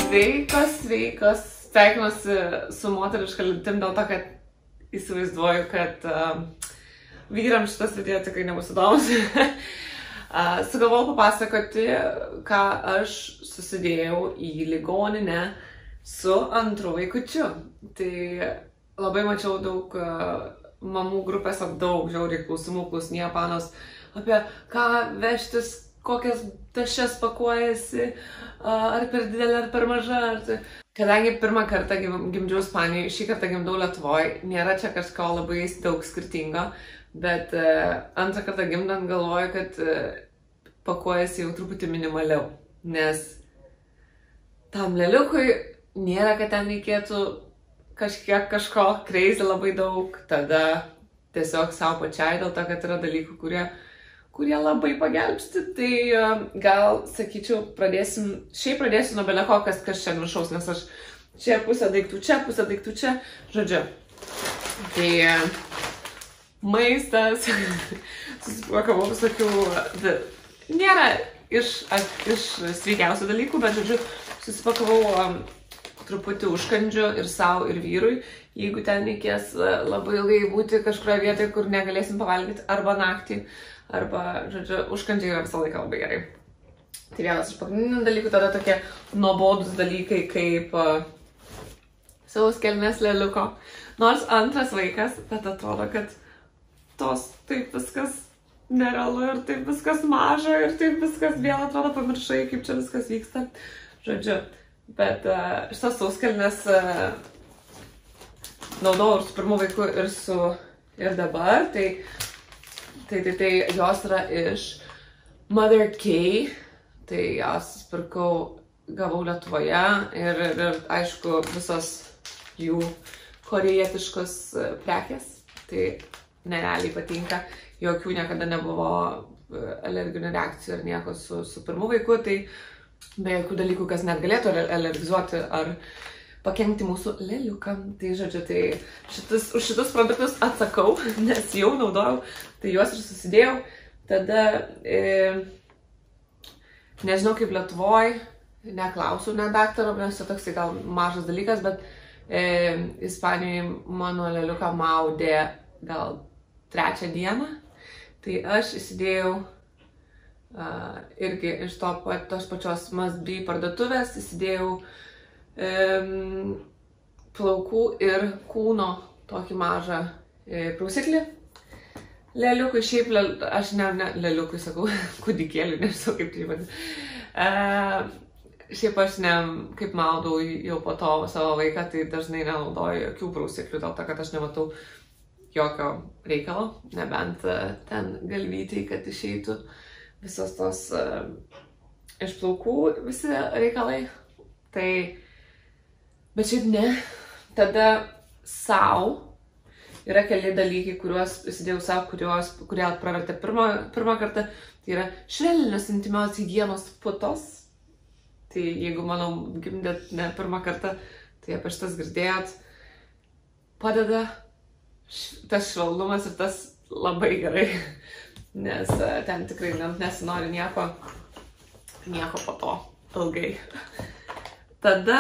Sveikos. Sveikinuosi su moteriška lytim dėl to, kad įsivaizduoju, kad vyrams šitas video tikrai nebus įdomus. Sugalvojau papasakoti, ką aš susidėjau į ligoninę su antru vaikučiu. Tai labai mačiau daug mamų grupėse, daug žiauriai klausimų, klausinėjo panos apie ką vežtis, kokias tašes pakuojasi, ar per didelė, ar per maža. Kadangi pirmą kartą gimdžiau Ispanijoje, šį kartą gimdau Lietuvoje, nėra čia kažko labai daug skirtingo, bet antrą kartą gimdant galvoju, kad pakuojasi jau truputį minimaliau, nes tam leliukui nėra, kad ten reikėtų kažko crazy labai daug, tada tiesiog savo pačiai, dėl to, kad yra dalykų, kurie labai pagelbsti, tai gal, sakyčiau, pradėsiu nuo beleko, kas čia viršaus, nes aš čia pusę daiktų čia, žodžiu. Tai maistas, susipakavau visokių, nėra iš sveikiausių dalykų, bet, žodžiu, susipakavau truputį užkandžių ir savo, ir vyrui, jeigu ten reikės labai ilgai būti kažkurioje vietoje, kur negalėsim pavalgyti arba naktį, arba, žodžiu, užkandžiai yra visą laiką labai gerai. Tai vienas iš pagrindinių dalykų, tada tokie nuobodus dalykai kaip savus kelnes leliuko. Nors antras vaikas, bet atrodo, kad taip viskas nerealu ir taip viskas maža ir taip viskas vėl atrodo pamiršai, kaip čia viskas vyksta. Žodžiu, bet šitas savus kelnes naudojau ir su pirmu vaiku ir dabar, tai jos yra iš Mother K, tai jos gavau Lietuvoje ir aišku visos jų korėjietiškos prekės, tai nerealiai patinka, jokių niekada nebuvo alerginių reakcijų ar nieko su pirmu vaiku, tai be jokių dalykų, kas net galėtų alergizuoti ar pakenkti mūsų leliukam. Tai žodžiu, tai už šitus produktus atsakau, nes jau naudojau, tai juos ir susidėjau. Tada, nežinau kaip Lietuvoj, neklausiau net daktaro, nes čia toksai gal mažas dalykas, bet Ispanijoje mano leliuką maudė gal 3. dieną, tai aš įsidėjau irgi iš tos pačios Must Be parduotuvės, įsidėjau plaukų ir kūno tokį mažą prausiklį. Leliukui, šiaip, aš ne leliukui sakau, kūdikėliui, nežinau kaip tai vadinu. Šiaip aš kaip maudau jau po to savo vaiką, tai dažnai nenaudoju jokių prausiklių, dėl to, kad aš nematau jokio reikalo, nebent ten galvytei, kad išeitų visos tos iš plaukų visi reikalai. Tai bet šiaip ne, tada sau yra keli dalykai, kuriuos įsidėjau savo, kurie pravertė pirmą kartą, tai yra švelnios intymios higienos putos. Tai jeigu, manau, gimdėt ne pirmą kartą, tai apie šitas girdėjot, padeda tas švelnumas ir tas labai gerai, nes ten tikrai nesinori nieko po to ilgai. Tada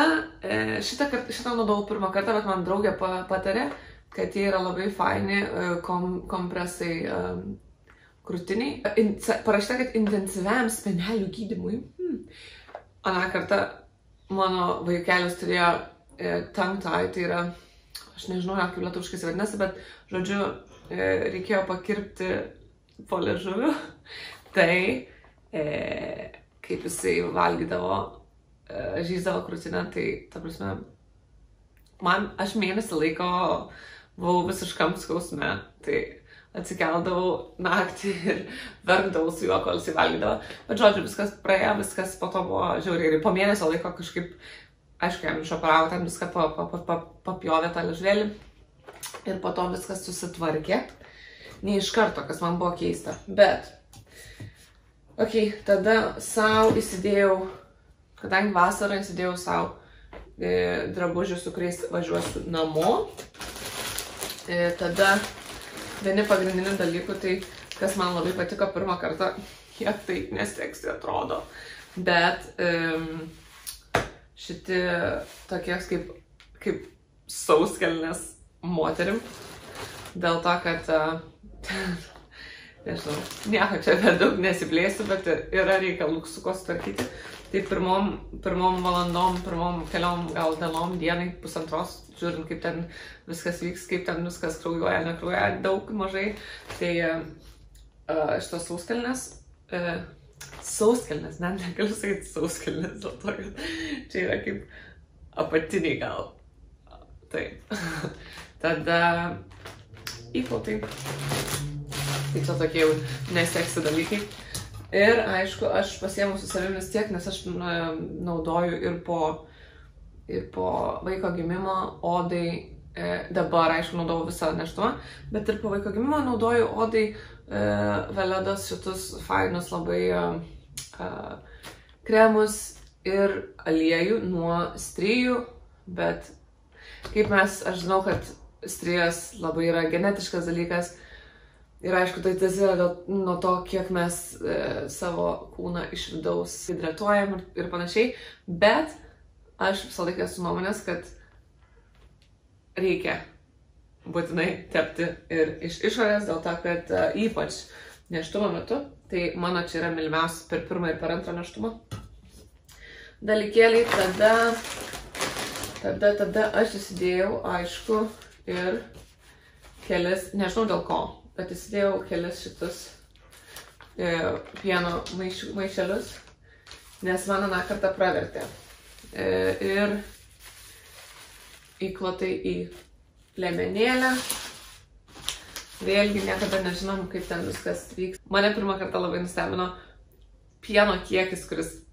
šitą naudojau pirmą kartą, bet man draugė patarė, kad jie yra labai faini kompresai krūtiniai. Parašyta, kad intensyviam spenelių gydymui. Aną kartą mano vaikelis turėjo tongue tie, tai yra, aš nežinau, kaip lietuviškai vadinasi, bet, žodžiu, reikėjo pakirpti po liežuviu. Tai kaip jisai valgydavo, žįsdavo krūtinę, tai, ta prasme, aš mėnesį laiko buvau visiškam skausme, tai atsikeldavau naktį ir verkdavau su juo, kol jisai valgydavo. Bet žodžiu, viskas praėjo, viskas po to buvo žiauriai. Ir po mėnesio laiko kažkaip, aišku, jam išoperavo, ten viską papjovė tą liežuvėlį ir po to viskas susitvarkė. Ne iš karto, kas man buvo keista. Bet, tada sau įsidėjau, kadangi vasarą įsidėjau savo drabužių, su kuriais važiuosiu namo. Tada vieni pagrindinių dalykų, tai kas man labai patiko pirmą kartą, kiek tai neseksi atrodo. Bet šiti tokies kaip sauskelnes moterim. Dėl to, kad, nežinau, nieko čia per daug nesiplėsiu, bet yra reikalų su ko sutvarkyti. Tai pirmom valandom, pirmom keliom gal dienom, dienai, pusantros, žiūrint, kaip ten viskas vyks, kaip ten viskas kraujuoja, nekraujuoja, daug, mažai. Tai šitos sauskelnes, negaliu sakyti sauskelnes, dėl to, kad čia yra kaip apatiniai gal. Taip. Tada įklotai. Tai čia tokie jau neseksi dalykai. Ir aišku, aš pasiėmu su savimi vis tiek, nes aš naudoju ir po vaiko gimimo odai, dabar aišku naudoju visą nėštumą, bet ir po vaiko gimimo naudoju odai Veledos šitus fainus labai kremus ir aliejų nuo strijų, bet kaip aš žinau, kad strijos labai yra genetiškas dalykas. Ir aišku, tai tas yra nuo to, kiek mes savo kūną iš vidaus hidratuojam ir panašiai, bet aš visą laiką esu nuomonės, kad reikia būtinai tepti ir iš išorės, dėl to, kad ypač nėštumo metu, tai mano čia yra mylimiausias per pirmą ir per antrą nėštumą dalykėliai, tada aš įsidėjau, aišku, ir kelis, nežinau dėl ko, bet įsidėjau kelis šitus pieno maišelius, nes man aną kartą pravertė. Ir įklotai į liemenėlę. Vėlgi niekada nežinom, kaip ten viskas vyks. Mane pirmą kartą labai nustebino pieno kiekis, kuris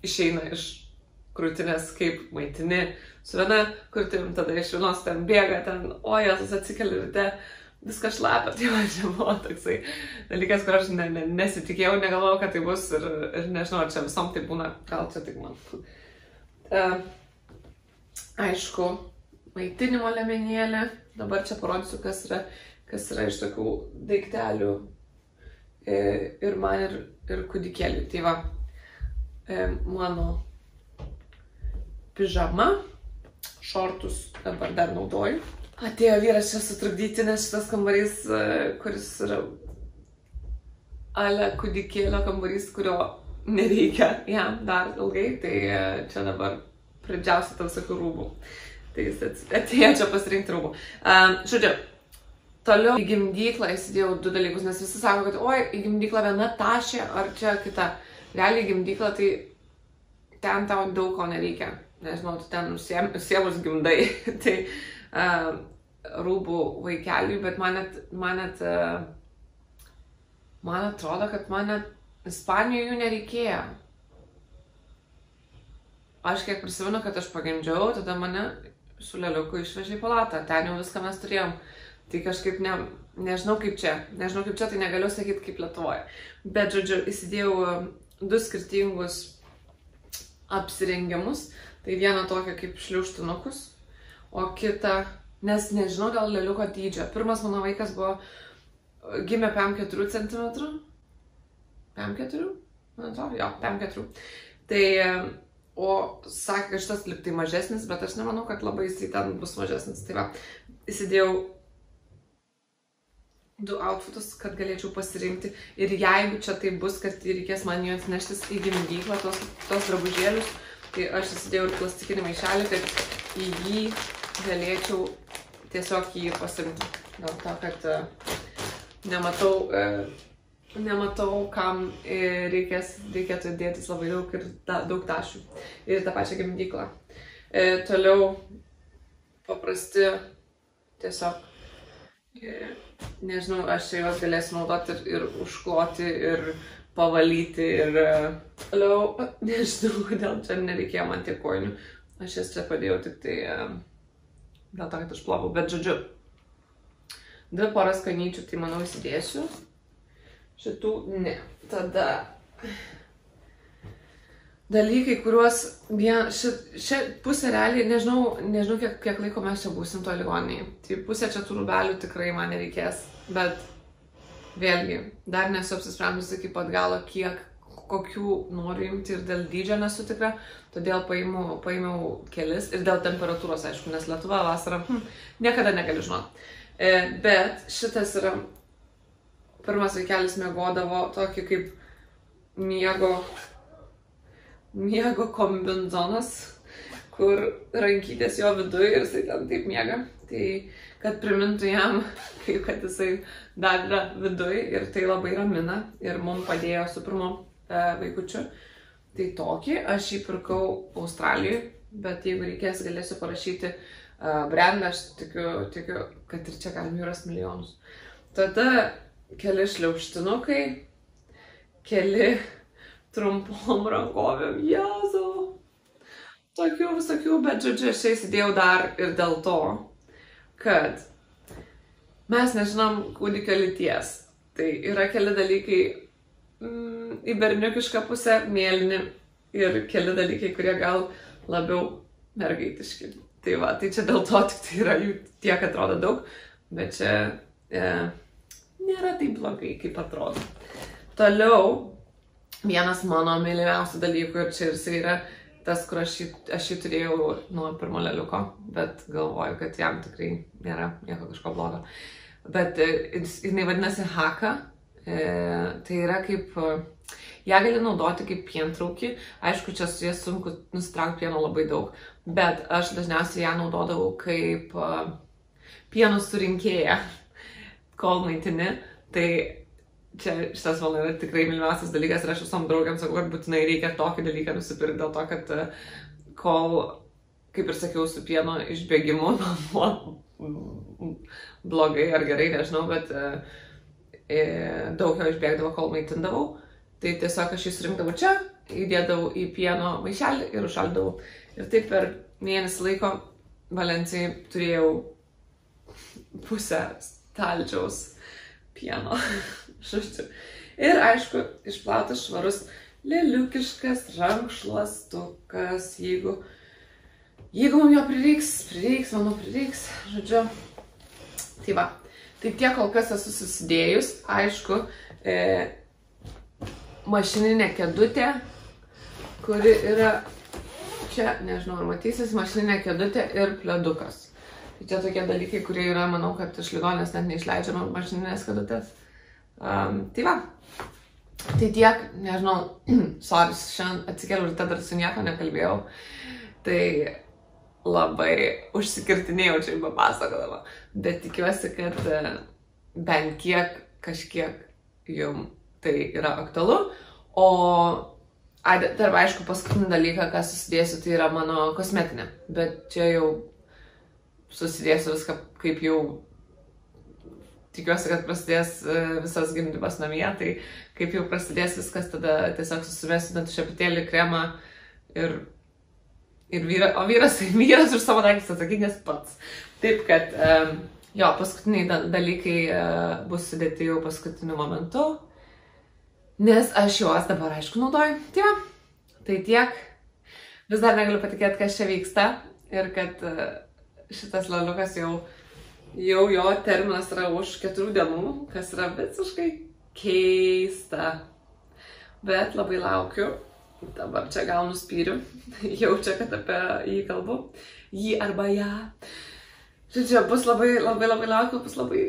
išeina iš krūtinės, kaip maitini su viena krūtim, tada iš vienos ten bėga, ten ojas atsikeli ryte. Viskas šlapia, tai man čia buvo toksai dalykas, kur aš nesitikėjau, negalvojau, kad tai bus ir nežinau, ar čia visom tai būna, gal čia tik man. Aišku, maitinimo liemenėlė, dabar čia parodysiu, kas yra iš tokių daiktelių ir man ir kūdikėliui. Tai va, mano pižama, šortus dabar dar naudoju. Atėjo vyras čia sutrukdyti, nes šitas kambarys, kuris yra ale kūdikėlio kambarys, kurio nereikia jam dar ilgai, tai čia dabar pridžiausia tau visokių rūbų. Tai jis atėjo čia pasirinkti rūbų. Žodžiu, toliau į gimdyklą įsidėjau 2 dalykus, nes visi sako, kad oi, į gimdyklą viena tašė, ar čia kita. Realiai į gimdyklą, tai ten tau daug ko nereikia. Nežinau, tu ten užsiemus gimdai. Tai rūbų vaikeliui, bet man atrodo, kad man net Ispanijoje jų nereikėjo. Aš kiek prisimenu, kad aš pagimdžiau, tada mane su leliuku išvežė į palatą, ten jau viską mes turėjom. Tai kažkaip nežinau kaip čia, tai negaliu sakyti kaip Lietuvoje. Bet, žodžiu, įsidėjau 2 skirtingus apsirengimus, tai vieną tokią kaip šliaužtinukus, o kitą, nes nežinau dėl leliuko dydžio. Pirmas mano vaikas gimė 5-4 cm. 5-4? Man atrodo, jo, 5-4. Tai, o sakė, kad šitas lyg tai mažesnis, bet aš nemanau, kad labai jisai ten bus mažesnis. Tai va, įsidėjau 2 outfitus, kad galėčiau pasirinkti. Ir jeigu čia tai bus, kad reikės man juos neštis į gimdyklą, tos drabužėlius, tai aš įsidėjau ir plastikinį maišelį, kad į jį galėčiau tiesiog jį pasiimti. Dėl to, kad nematau, kam reikėtų dėtis labai daug ir daug tašių. Ir tą pačią gimdyklą. Toliau paprasti tiesiog, nežinau, aš čia juos galėsiu naudoti ir užkloti, ir pavalyti, ir toliau, nežinau, kodėl čia nereikėjo man tiek kojinių. Aš jas čia padėjau tik tai dėl to, kad aš plovau, bet žodžiu, 2 poras kanyčių, tai manau įsidėsiu. Šitų ne. Tada dalykai, kuriuos šią pusę realiai, nežinau kiek laiko mes čia būsim to ligoninėje. Tai pusę čia tų rūbelių tikrai man nereikės, bet vėlgi, dar nesu apsisprendusi iki pat galo, kokių noriu imti ir dėl dydžio nesu tikra, todėl paėmiau kelis ir dėl temperatūros, aišku, nes Lietuva vasara, niekada negali žinoti. Bet šitas yra, pirmas vaikelis miegodavo tokį kaip miego kombinzonas, kur rankytės jo viduje ir jisai ten taip miega. Tai kad primintų jam, kaip kad jisai dar yra viduje ir tai labai ramina ir mums padėjo su pirmu vaikučiu. Tai tokį, aš jį pirkau Australijoje, bet jeigu reikės, galėsiu parašyti brandą, aš tikiu, kad ir čia galim jų rasti milijonus. Tada keli šliaužtinukai, keli trumpom rankovėm, Jėzau. Tokių visokių, bet žodžiu, aš įsidėjau dar ir dėl to, kad mes nežinom kūdikio lyties. Tai yra keli dalykai į berniukišką pusę, mėlyni ir keli dalykai, kurie gal labiau mergaitiški. Tai va, tai čia dėl to tik tai yra jų tiek atrodo daug, bet čia nėra taip blogai, kaip atrodo. Toliau, vienas mano mylimiausių dalykų ir čia ir jisai yra tas, kur aš jį turėjau nuo pirmo leliuko, bet galvoju, kad jam tikrai nėra nieko kažko blogo. Bet jinai vadinasi Haka, tai yra kaip, ją gali naudoti kaip pientraukį, aišku, čia su jie sunku nusitraukti pieno labai daug, bet aš dažniausiai ją naudodavau kaip pieno surinkėją, kol maitini, tai čia šitas man yra tikrai mylimiausias dalykas ir aš visom draugiam sakau, kad būtinai reikia tokį dalyką nusipirkti dėl to, kad kol, kaip ir sakiau, su pieno išbėgimu, blogai ar gerai, nežinau, bet daug jo išbėgdavo, kol maitindavau, tai tiesiog aš jį surinkdavau čia, įdėdavau į pieno maišelį ir užšaldavau. Ir taip per mėnesį laiko Valencijai turėjau pusę stalčiaus pieno. Ir aišku, išplautas švarus lėliukiškas rankšluostukas, jeigu mums jo prireiks, manau prireiks, žodžiu. Tai va, tai tiek kol kas esu susidėjus, aišku, mašininė kėdutė, kuri yra čia, nežinau, ar matysis, mašininė kėdutė ir pledukas. Tai čia tokie dalykai, kurie yra, manau, kad iš ligoninės net neišleidžiama mašininės kėdutės. Tai va, tai tiek, nežinau, sorry, šiandien atsikėliau ryte dar su nieko nekalbėjau, tai labai užsikirtinėjau čia papasakodama, bet tikiuosi, kad bent kažkiek jums tai yra aktualu, o dar aišku, paskutinį dalyką, ką susidėsiu, tai yra mano kosmetinė, bet čia jau susidėsiu viską kaip jau tikiuosi, kad prasidės visas gimdymas namie, tai kaip jau prasidės viskas, tada tiesiog susivesiu dantų šepetėlį, kremą ir vyras už savo daiktus atsakingas pats. Taip, kad jo, paskutiniai dalykai bus sudėti jau paskutiniu momentu, nes aš juos dabar, aišku, naudoju. Tai tiek. Vis dar negaliu patikėti, kas čia vyksta ir kad šitas leliukas jau jo terminas yra už 4 dienų, kas yra visiškai keista. Bet labai laukiu. Dabar čia gal nuspyriu. Jaučia, kad apie jį kalbu. Jį arba ją. Žodžiu, bus labai laukiu, bus labai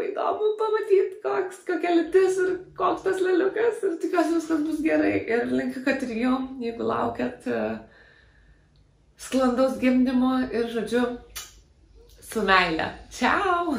įdomu pamatyti, kokia lytis ir koks tas leliukas. Ir tikiuosi viskas bus gerai. Ir linkiu, kad ir jums, jeigu laukiat sklandaus gimdymo ir, žodžiu, su meile. Čiau!